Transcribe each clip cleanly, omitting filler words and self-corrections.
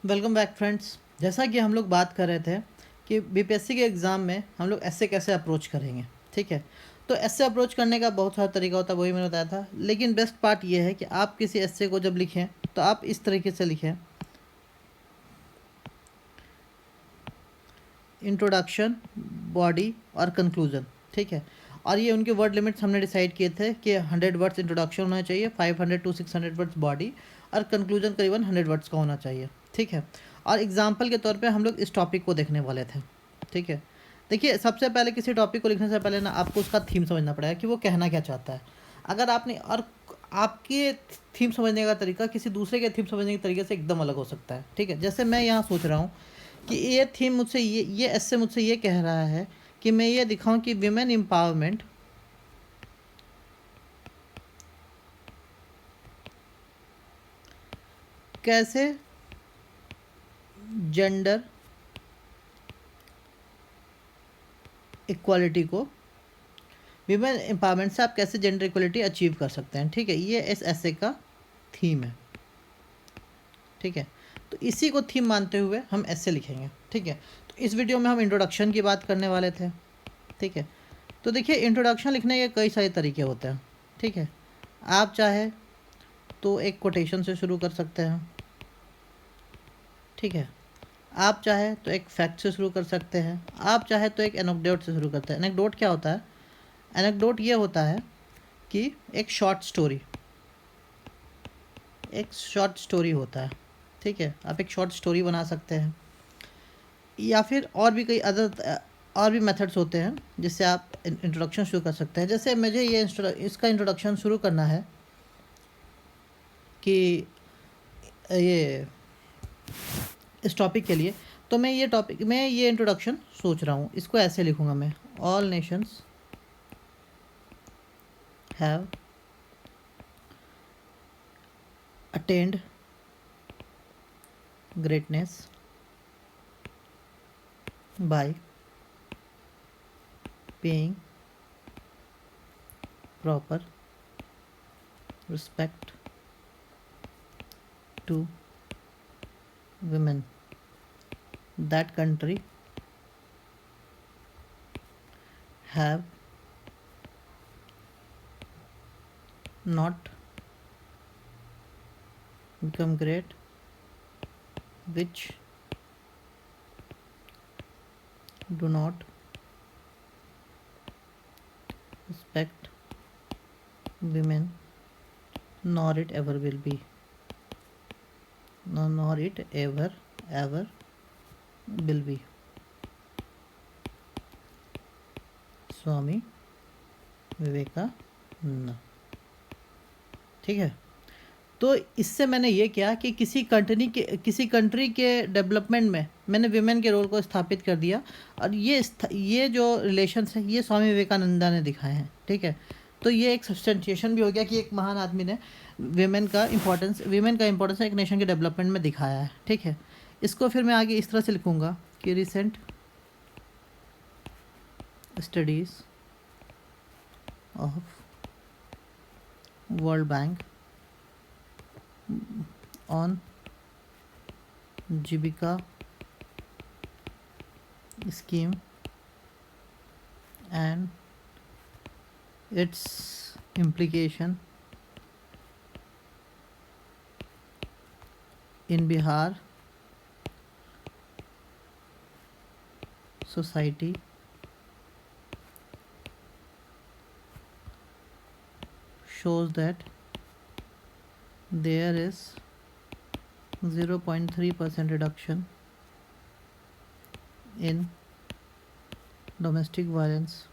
Welcome back friends. जैसा कि हम लोग बात कर रहे थे कि बीपीएससी के एग्ज़ाम में हम लोग ऐसे कैसे अप्रोच करेंगे। ठीक है, तो ऐसे अप्रोच करने का बहुत सारा तरीका होता है, वही मैंने बताया था। लेकिन बेस्ट पार्ट ये है कि आप किसी ऐसे को जब लिखें तो आप इस तरीके से लिखें, इंट्रोडक्शन, बॉडी और कंक्लूजन। ठीक है, और ये उनके वर्ड लिमिट्स हमने डिसाइड किए थे कि 100 वर्ड्स इंट्रोडक्शन होना चाहिए, 500 टू 600 वर्ड्स बॉडी, और कंक्लूजन करीबन 100 वर्ड्स का होना चाहिए। ठीक है, और एग्जाम्पल के तौर पे हम लोग इस टॉपिक को देखने वाले थे। ठीक है, देखिए सबसे पहले किसी टॉपिक को लिखने से पहले ना आपको उसका थीम समझना पड़ेगा कि वो कहना क्या चाहता है। अगर आपने और आपके थीम समझने का तरीका किसी दूसरे के थीम समझने के तरीके से एकदम अलग हो सकता है। ठीक है, जैसे मैं यहाँ सोच रहा हूँ कि ये थीम मुझसे ये ऐसे मुझसे ये कह रहा है कि मैं ये दिखाऊं कि विमेन एम्पावरमेंट कैसे जेंडर इक्वालिटी को विमेन एम्पावरमेंट से आप कैसे जेंडर इक्वालिटी अचीव कर सकते हैं। ठीक है, ये इस ऐसे का थीम है। ठीक है, तो इसी को थीम मानते हुए हम ऐसे लिखेंगे। ठीक है, तो इस वीडियो में हम इंट्रोडक्शन की बात करने वाले थे। ठीक है, तो देखिए इंट्रोडक्शन लिखने के कई सारे तरीके होते हैं। ठीक है, आप चाहे तो एक कोटेशन से शुरू कर सकते हैं। ठीक है, आप चाहे तो एक फैक्ट से शुरू कर सकते हैं, आप चाहे तो एक एनेक्डोट से शुरू करते हैं। एनेक्डोट क्या होता है? एनेक्डोट ये होता है कि एक शॉर्ट स्टोरी होता है। ठीक है, आप एक शॉर्ट स्टोरी बना सकते हैं, या फिर और भी कई अदर और भी मेथड्स होते हैं जिससे आप इंट्रोडक्शन शुरू कर सकते हैं। जैसे मुझे इसका इंट्रोडक्शन शुरू करना है कि ये इस टॉपिक के लिए, तो मैं ये इंट्रोडक्शन सोच रहा हूँ, इसको ऐसे लिखूँगा मैं। All nations have attend greatness by paying proper respect to women. That country have not become great, which do not respect women, nor it ever will be, nor it ever will be. Swami Vivekananda. ठीक है, तो इससे मैंने ये किया कि किसी country के डेवलपमेंट में मैंने विमेन के रोल को स्थापित कर दिया, और ये जो रिलेशंस है ये स्वामी विवेकानंदा ने दिखाए हैं। ठीक है, तो ये एक सब्सटेंशिएशन भी हो गया कि एक महान आदमी ने विमेन का इम्पोर्टेंस एक नेशन के डेवलपमेंट में दिखाया है। ठीक है, इसको फिर मैं आगे इस तरह से लिखूँगा कि recent studies of world bank on Jibika scheme and its implication in Bihar society shows that there is 0.3% reduction in domestic violence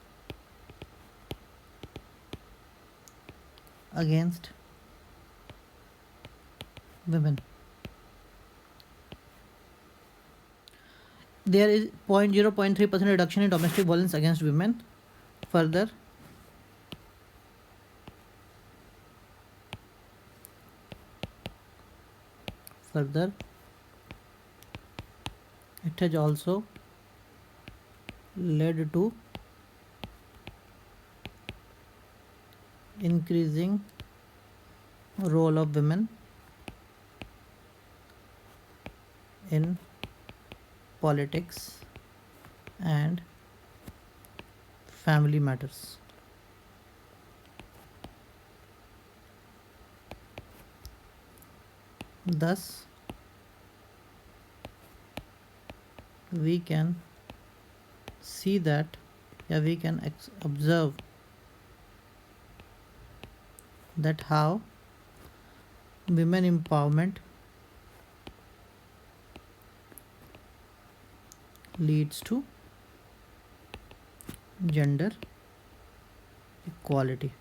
against women. There is 0.3% reduction in domestic violence against women. Further, it has also led to increasing role of women in politics and family matters. Thus, we can see that, we can observe that how women empowerment leads to gender equality.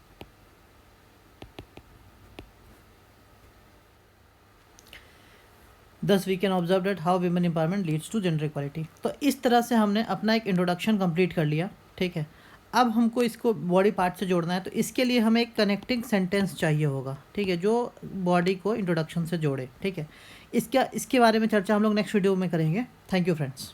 Thus we can observe that how women empowerment leads to gender equality. तो इस तरह से हमने अपना एक introduction complete कर लिया, ठीक है। अब हमको इसको बॉडी पार्ट से जोड़ना है, तो इसके लिए हमें एक कनेक्टिंग सेंटेंस चाहिए होगा, ठीक है, जो बॉडी को इंट्रोडक्शन से जोड़े, ठीक है। इसके बारे में चर्चा हम लोग नेक्स्ट वीडियो में करेंगे। Thank you friends.